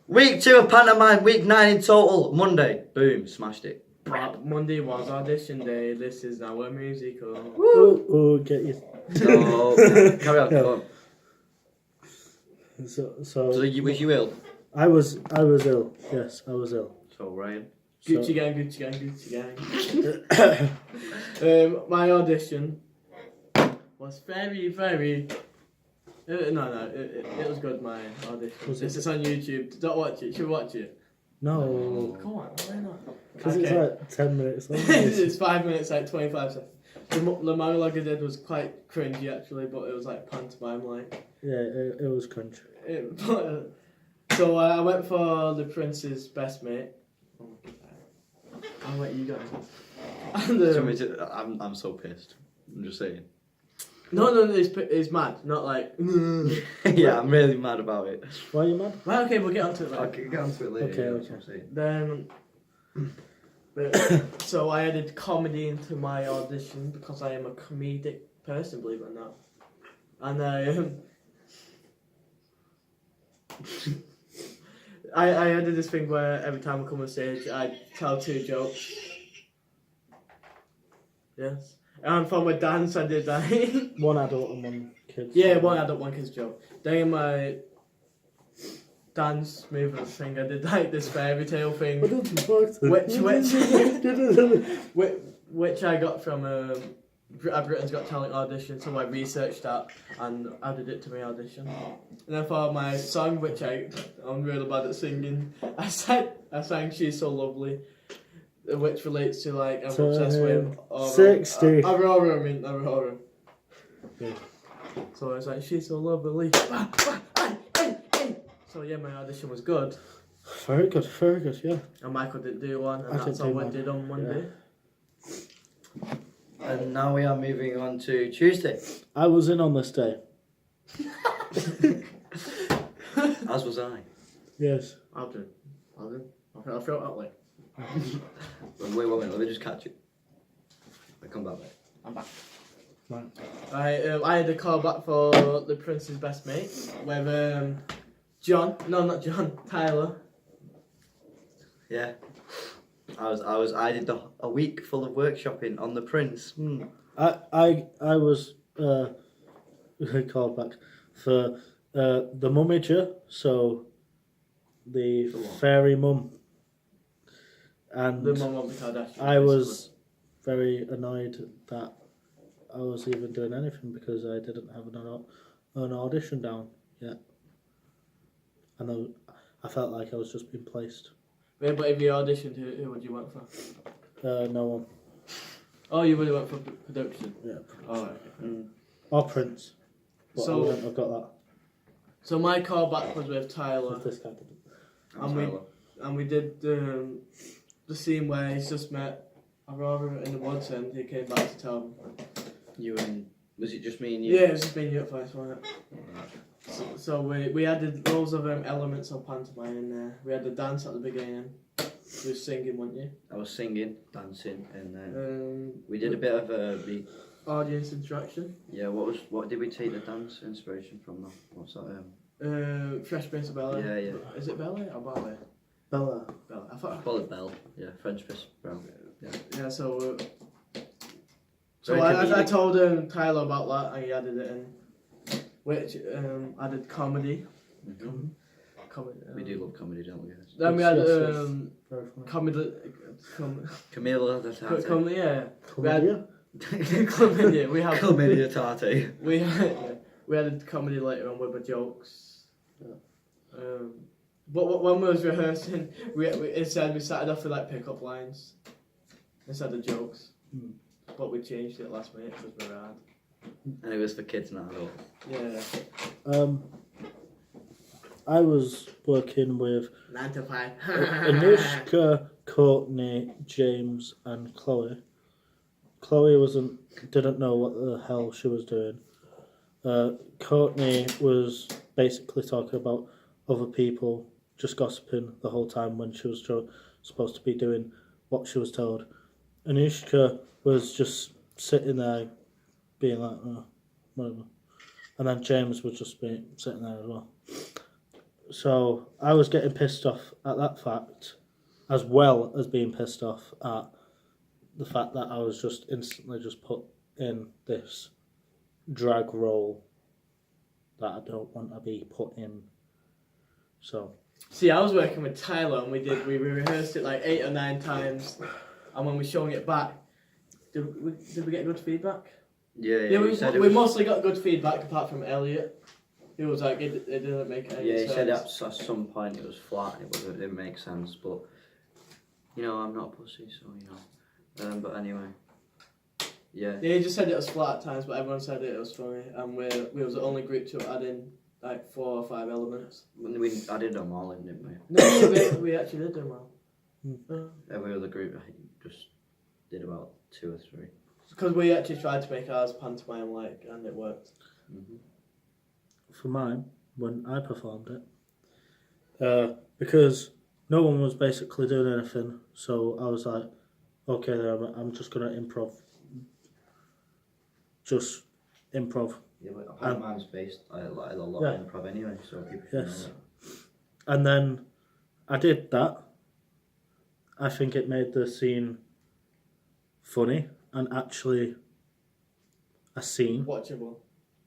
Week 2 of pantomime, week 9 in total. Monday, boom, smashed it. Monday was audition day. This is our musical. Oh, get you. So, carry on, go on. So was you ill? I was ill. Yes, I was ill. So, Ryan? Gucci gang. My audition was very. No, it was good. My audition. It's on YouTube. Don't watch it. You should watch it. No. Come on, why not? Because it's like 10 minutes long. It's 5 minutes, like 25 seconds. The monologue I did was quite cringy actually, but it was like pantomime like. Yeah, it was cringe. So I went for the Prince's best mate. I'll let you go. And, I'm so pissed. I'm just saying. No, it's mad. Not like. Yeah, I'm really mad about it. Why are you mad? Well, okay, we'll get onto it later. Okay, get onto it later. Okay, yeah, okay. that's what I'm saying. Then, so I added comedy into my audition because I am a comedic person, believe it or not. And I added this thing where every time I come on stage, I tell 2 jokes. Yes. And for my dance, I did that. One adult and one kid. Yeah, one adult, one kid's joke. Then in my dance movement thing, I did like this fairy tale thing, which I got from a Britain's Got Talent audition. So I researched that and added it to my audition. And then for my song, which I'm really bad at singing, I sang "She's So Lovely," which relates to like I'm obsessed with Aurora. 60. Aurora. Yeah. So I was like, "She's so lovely." So yeah, my audition was good. Very good, yeah. And Michael didn't do one, and I that's didn't all do I one. did on Monday. And now we are moving on to Tuesday. I was in on this day. As was I. Yes. I felt that way. Wait 1 minute, let me just catch it. I'll come back, mate. I'm back. Right. I had a call back for the Prince's best mate with John. No, not John. Tyler. Yeah. I did a week full of workshopping on the Prince. I was called back for the mummager, so the fairy mum. And The mum of the Kardashians. I was very annoyed that I was even doing anything because I didn't have an audition down yet. And I felt like I was just being placed. Yeah, but if you auditioned, who would you want for? No one. Oh, you really went for production? Yeah. Oh, okay. Or Prince. But So- I wouldn't have got that. So my callback was with Tyler, If this guy didn't. and we did the scene where he's just met Aurora in the woods, and he came back to tell him. You and... Was it just me and you? Yeah, it's just been you at first, wasn't it? So we added loads of elements of pantomime in there. We had the dance at the beginning. You were singing, weren't you? I was singing, dancing, and then we did a bit of the... Audience interaction. Yeah, what did we take the dance inspiration from though? What's that? Fresh Prince of Bel-Air. Yeah. Is it Ballet or Ballet? Bella. Ballet. I thought. Call it Belle. Yeah, French Prince Brown. Yeah. Yeah. So Very I comedic. told Tyler about that, and he added it in, which added comedy. Mm-hmm. Comedy. We do love comedy, don't we? Guys? Then we had Yes, yes. comedy. Comedy. Camilla the Tarte. Comedy. Yeah. Comedia? Comedy. We have. Comedia Tarte. We had comedy later on with the jokes. Yeah. But when we was rehearsing, we instead we started off with like pick-up lines instead of jokes. But we changed it last minute because we were hard. And it was for kids, not adults. Yeah. I was working with 9 to 5. Anushka, Courtney, James, and Chloe. Chloe didn't know what the hell she was doing. Courtney was basically talking about other people, just gossiping the whole time when she was supposed to be doing what she was told. Anushka was just sitting there, being like, oh, whatever. And then James was just sitting there as well. So I was getting pissed off at that fact, as well as being pissed off at the fact that I was just instantly just put in this drag role that I don't want to be put in. So See, I was working with Tyler and we rehearsed it like 8 or 9 times, and when we're showing it back, did we get good feedback? Yeah, Yeah, he said it we was, mostly got good feedback apart from Elliot. He was like, it didn't make any yeah, he sense. said at some point it was flat and it didn't make sense, but you know, I'm not a pussy, so you know. But anyway, yeah. Yeah, he just said it was flat at times, but everyone said it was funny, and we was the only group to add in like 4 or 5 elements. I did them all in, didn't we? No, we actually did them well. Every other group I just did about 2 or 3. Because we actually tried to make ours pantomime-like, and it worked. Mm-hmm. for mine, when I performed it, because no one was basically doing anything, so I was like, okay, then I'm just gonna improv. Just improv. Yeah, but pantomime's based a lot of improv anyway, so people should know that. And then I did that. I think it made the scene funny and actually a scene. Watchable.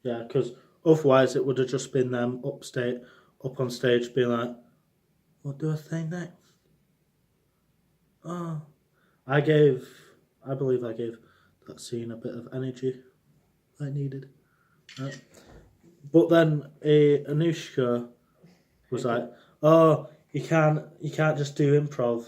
Yeah, because otherwise it would have just been them up on stage being like, what do I say next? Oh. I believe I gave that scene a bit of energy I needed. Right. But then Anushka was like, oh, you can't just do improv.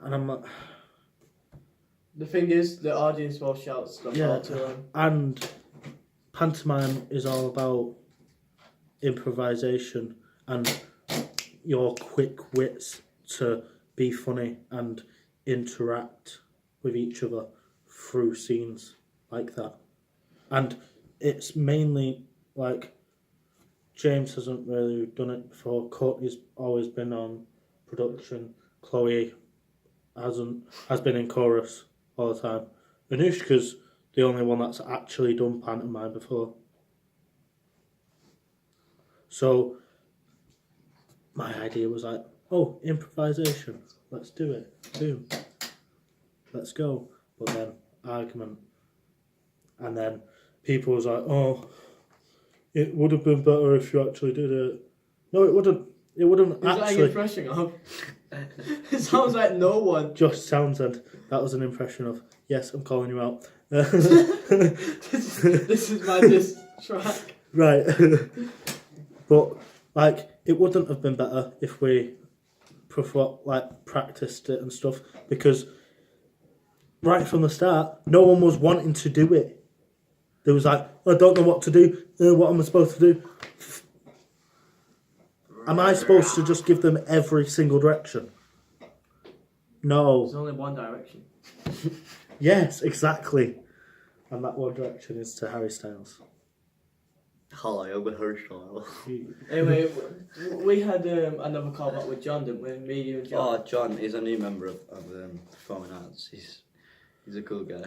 And I'm like, The thing is, the audience will shout stuff out to them. and pantomime is all about improvisation and your quick wits to be funny and interact with each other through scenes like that. And it's mainly like James hasn't really done it before. Courtney's always been on production. Chloe has been in chorus all the time. Anushka's the only one that's actually done pantomime before. So my idea was like, oh, improvisation. Let's do it. Boom. Let's go. But then argument. And then people was like, oh, it would have been better if you actually did it. No, it wouldn't. It wouldn't Who's that actually. impression of? It sounds like no one. Josh Townsend. That was an impression of. Yes, I'm calling you out. This is my diss track. Right. But like, it wouldn't have been better if we practiced it and stuff, because right from the start, no one was wanting to do it. They was like, I don't know what to do. What am I supposed to do? Am I supposed to just give them every single direction? No. There's only one direction. Yes, exactly. And that one direction is to Harry Styles. Hi, I'm a Herschel. Anyway, we had another call back with John, didn't we? Me, you, and John. Oh, John is a new member of Performing Arts. He's a cool guy.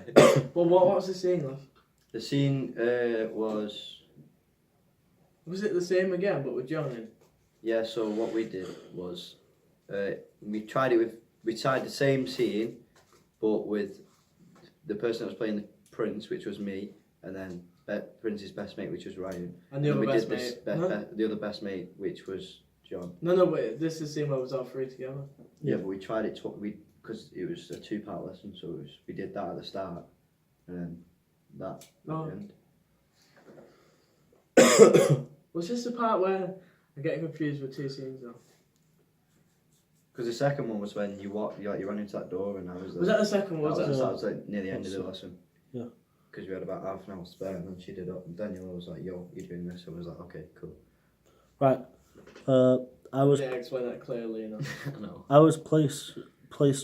Well, what was the scene like? The scene was... Was it the same again, but with John in? Yeah, so what we did was we tried the same scene, but with the person that was playing the Prince, which was me, and then Prince's best mate, which was Ryan. And the other we best did this mate. the other best mate, which was John. No, wait, this is the scene where it was all 3 together. Yeah, but we tried it because it was a 2-part lesson, so we did that at the start, and then that at the end. Was this the part where I'm getting confused with 2 scenes though? Because the second one was when you ran into that door, and I was there. Was that the second one? That was like near the end of the lesson. Yeah. Because we had about half an hour spare, and then she did it. And Daniel was like, "Yo, you're doing this." I was like, "Okay, cool." Right. I was. Yeah, explain that clearly, you know. No. I was placed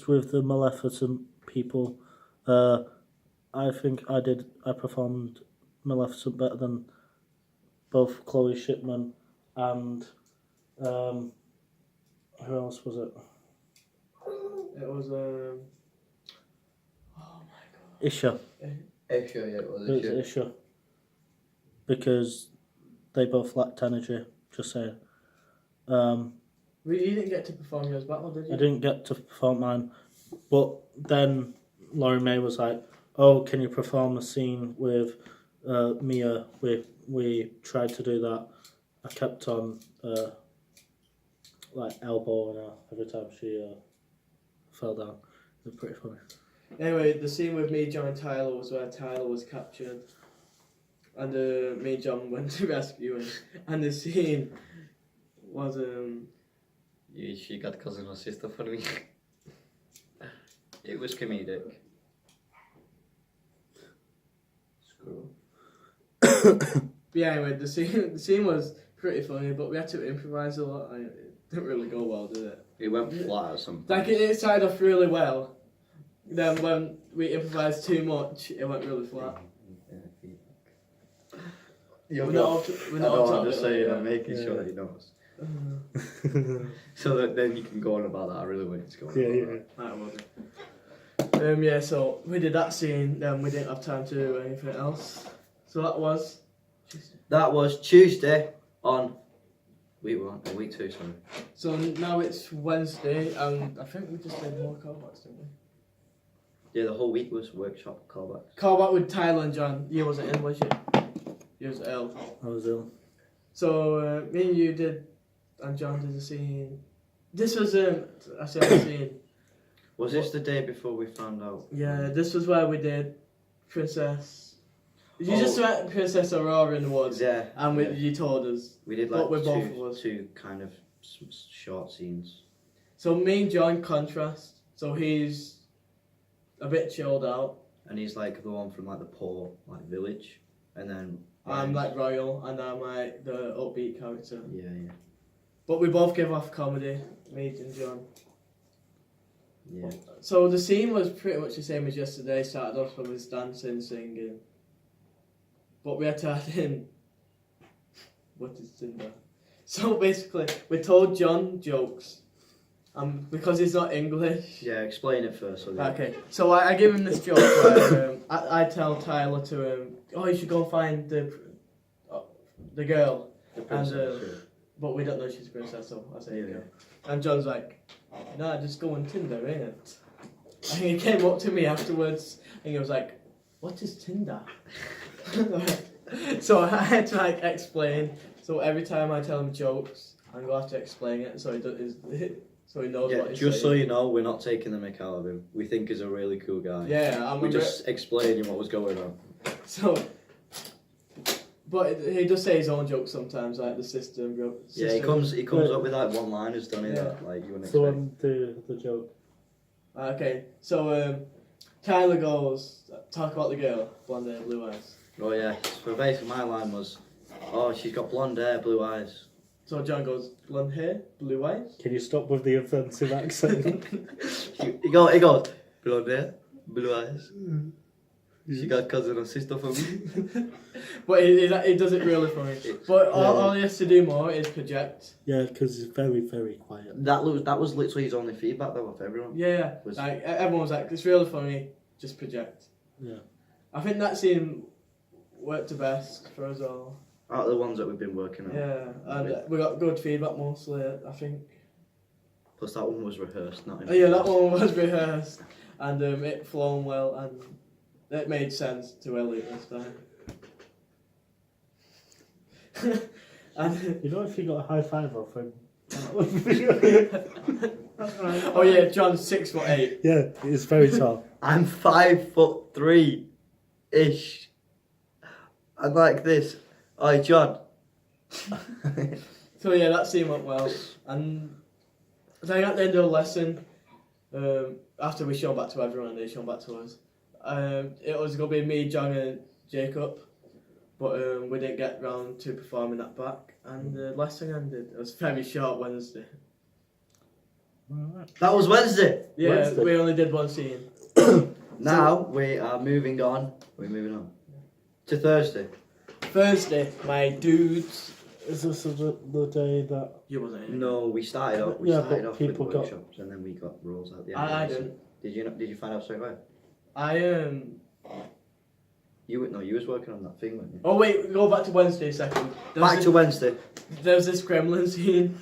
with the Maleficent people. I think I performed Maleficent better than both Chloe Shipman and who else was it? It was oh my god. Isha. Isha, yeah, it was It was Isha. Because they both lacked energy. Just saying. You didn't get to perform yours battle, did you? I didn't get to perform mine, but then Laurie May was like, "Oh, can you perform a scene with Mia?" We tried to do that. I kept on like elbowing her every time she fell down. It was pretty funny. Anyway, the scene with me, John, and Tyler was where Tyler was captured, and me and John went to rescue him. And the scene was She got cousin or sister for me. It was comedic. Screw. yeah. Anyway, the scene was pretty funny, but we had to improvise a lot. And it didn't really go well, did it? It went flat at some point. Like it started off really well. Then when we improvised too much, it went really flat. We're not I'm just saying, I'm making sure that he knows. So that then you can go on about that. I really want you to go on about that. Yeah, so we did that scene, then we didn't have time to do anything else. So that was Tuesday. That was Tuesday on week 1 and week 2, sorry. So now it's Wednesday, and I think we just did more callbacks, didn't we? Yeah, the whole week was workshop callbacks. Callback with Tyler and John. You wasn't in, was you? You was ill. I was ill. So me and you did, and John did the scene. This was I said the scene. Was this the day before we found out? Yeah, this was where we did Princess. You just met Princess Aurora in the woods, Yeah. and you told us. We did But like with both of us. two kind of short scenes. So me and John contrast. So he's a bit chilled out. And he's like the one from like the poor like village, and then I'm like royal, and I'm like the upbeat character. yeah. But we both give off comedy, me and John. Yeah. So the scene was pretty much the same as yesterday. Started off with us dancing, singing. But we had to add in, what is Tinder? So basically, we told John jokes. Because he's not English. Yeah, explain it first. So that- Okay, so I give him this joke where I tell Tyler to you should go and find the girl, the princess, and but we don't know she's a princess, so I say Yeah. girl. And John's like, nah, just go on Tinder, innit? And he came up to me afterwards and he was like, what is Tinder? So I had to like explain. So every time I tell him jokes, I'm gonna have to explain it so he does. So he knows Yeah, what he's just so saying. you know, we're not taking the mick out of him. We think he's a really cool guy. Yeah, We're just explaining what was going on. So, but he does say his own jokes sometimes, like the system. Yeah, he comes up with like one-liners, doesn't he? Yeah. That, like you wouldn't So expect. the joke. Okay, so Tyler goes, talk about the girl, blonde hair, blue eyes. Oh yeah. So basically, my line was, "Oh, she's got blonde hair, blue eyes." So John goes, blonde hair, blue eyes. Can you stop with the offensive accent? he goes, blonde hair, blue eyes. She got cousin or sister for me. But he does it really funny. But all he has to do more is project. Yeah, because it's very, very quiet. That was literally his only feedback though of everyone. Yeah, Was- like everyone was like, it's really funny, just project. Yeah. I think that scene worked the best for us all. Out of the ones that we've been working on. Yeah, and we got good feedback mostly, I think. Plus that one was rehearsed, not in Oh, yeah, that one was rehearsed, and it flown well, and it made sense to Elliot this time. And You know, if you got a high five off him. oh yeah, John's 6'8". Yeah, he's very tall. I'm 5'3" ish. I'm like this. Oi, John. So yeah, that scene went well, and then at the end of the lesson, after we show back to everyone and they show back to us, it was gonna be me, John, and Jacob, but we didn't get round to performing that back, and the lesson ended. It was a very short Wednesday. That was Wednesday. Yeah, Wednesday. we only did one scene. Now we are moving on. We're moving on to Thursday. Thursday, my dudes. Is this the day that... You wasn't in. No, we started off. Yeah, started but off with people got- workshops, and then we got roles at the end. I of the lesson. didn't. Did you not? Did you find out straight away? You was working on that thing, weren't you? Oh wait, go back to Wednesday a second. Back to Wednesday. There was this gremlin scene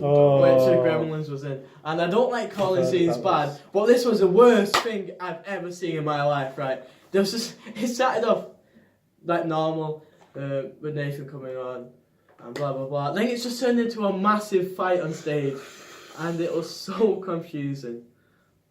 Oh. which the Gremlins was in. And I don't like calling heard scenes about bad, this. but this was the worst thing I've ever seen in my life, right? There was just, it started off like normal, with Nathan coming on, and blah blah blah. Then it's just turned into a massive fight on stage, and it was so confusing.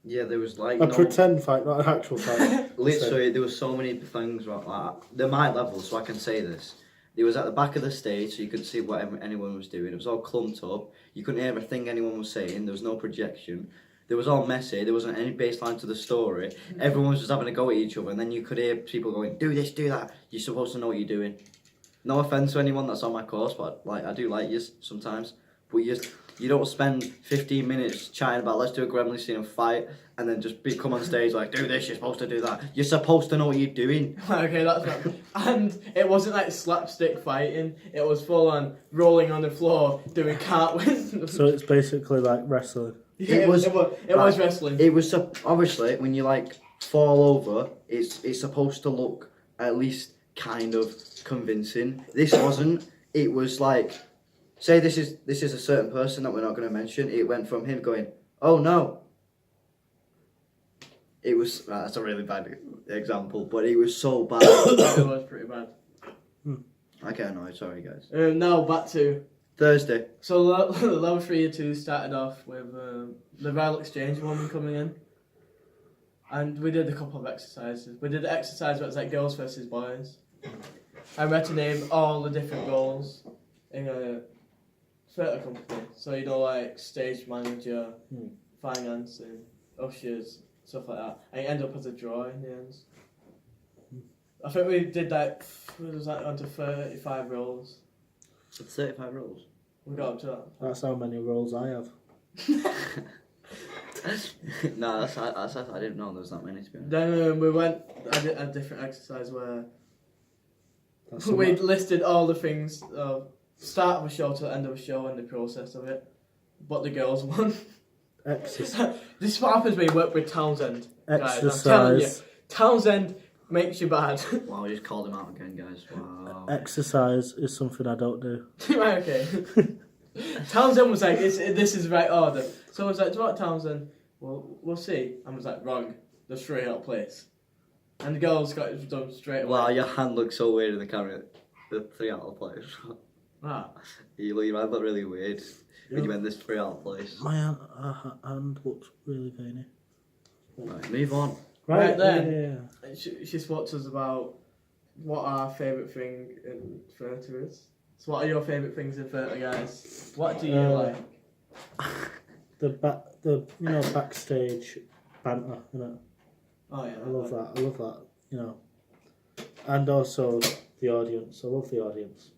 Yeah, there was like A pretend fight, not an actual fight. literally there was so many things like that. They're my level, so I can say this. It was at the back of the stage, so you could see what anyone was doing. It was all clumped up. You couldn't hear a thing anyone was saying. There was no projection. It was all messy. There wasn't any baseline to the story. Everyone was just having a go at each other, and then you could hear people going, "Do this, do that." You're supposed to know what you're doing. No offense to anyone that's on my course, but like I do like you sometimes. But you don't spend 15 minutes chatting about let's do a Gremlin scene and fight, and then just come on stage like do this. You're supposed to do that. You're supposed to know what you're doing. Okay, that's right. And it wasn't like slapstick fighting. It was full on rolling on the floor, doing cartwheels. So it's basically like wrestling. Yeah, It was- it was wrestling. It was obviously when you like fall over, it's supposed to look at least kind of convincing. This wasn't. It was like, say this is a certain person that we're not going to mention. It went from him going, "Oh no." It was that's a really bad example, but it was so bad. It was pretty bad. I get annoyed. Sorry guys. Now back to Thursday. so level 3 and 2 started off with the Royal Exchange woman coming in, and we did a couple of exercises. We did the exercise where it's like girls versus boys, and we had to name all the different roles in a theatre company. So you know, like stage manager, financing, ushers, stuff like that. And you end up as a draw in the end. I think we did like, what was that, onto 35 roles. 35 roles. We got up to that. That's how many roles I have. No, that's I didn't know there was that many to be honest. Then we went, I did a different exercise where That's we listed all the things, start of a show to the end of a show and the process of it. But the girls won. exercise. This is what happens when you work with Townsend. Guys, I'm telling you, Exercise. Townsend makes you bad. Wow, you just called him out again, guys. Wow. Exercise is something I don't do. Right, okay. Townsend was like, this is the right order. So I was like, do you know what, Townsend? Well, we'll see. And I was like, wrong. The straight out place. And the girls got it done straight away. Wow, your hand looks so weird in the camera. The 3 out of place. Ah. Your hand looked really weird when you went this 3 out of place. My hand looks really veiny. Right, move on. Right then. Yeah. She spoke to us about what our favourite thing in theatre is. So what are your favourite things in theatre, guys? What do you like? The backstage banter, you know. Oh yeah. I love that. I love that, you know. And also the audience. I love the audience.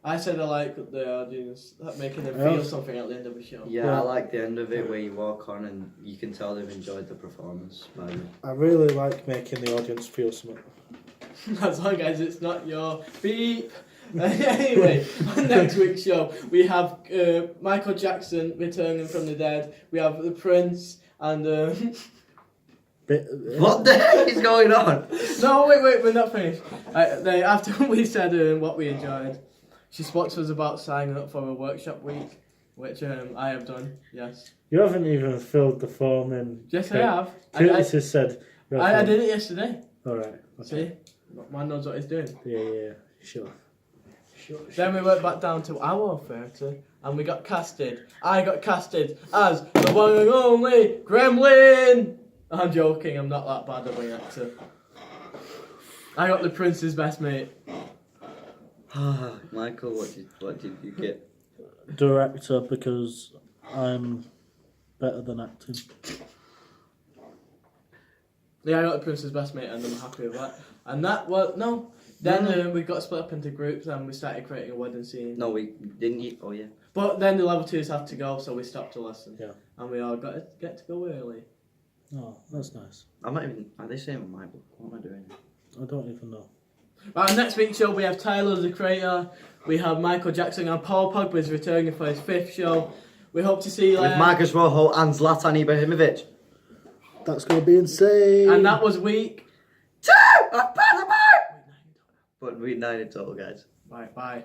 I said I like the audience, making them feel something at the end of a show. Yeah, Yeah. I like the end of it where you walk on and you can tell they've enjoyed the performance. I really like making the audience feel something. As long as it's not your beep. Anyway, on next week's show, we have Michael Jackson returning from the dead. We have the Prince and... What the heck is going on? No, wait, we're not finished. Then after we said what we enjoyed, she spoke to us about signing up for a workshop week, which I have done, yes. You haven't even filled the form in. Yes, I have. Curtis has said. I did it yesterday. Alright. Okay. See? Man knows what he's doing. Yeah. Sure. Then we went back down to our theatre and we got casted. I got casted as the one and only Gremlin! I'm joking, I'm not that bad of an actor. I got the Prince's best mate. Michael, what did you get? Director, because I'm better than acting. Yeah, I got the Prince's best mate and I'm happy with that. And that was, no. Then we got split up into groups and we started creating a wedding scene. No, we didn't. Oh yeah. But then the level 2s had to go, so we stopped a lesson. Yeah. And we all got to get to go early. Oh, that's nice. I'm not even. Are they saying Michael? What am I doing? I don't even know. Right, next week's show we have Tyler the Creator, we have Michael Jackson and Paul Pogba is returning for his 5th show. We hope to see With Marcus Rojo and Zlatan Ibrahimovic. That's going to be insane. and that was week 2 of Panama! But week 9 in total, guys. Right, bye.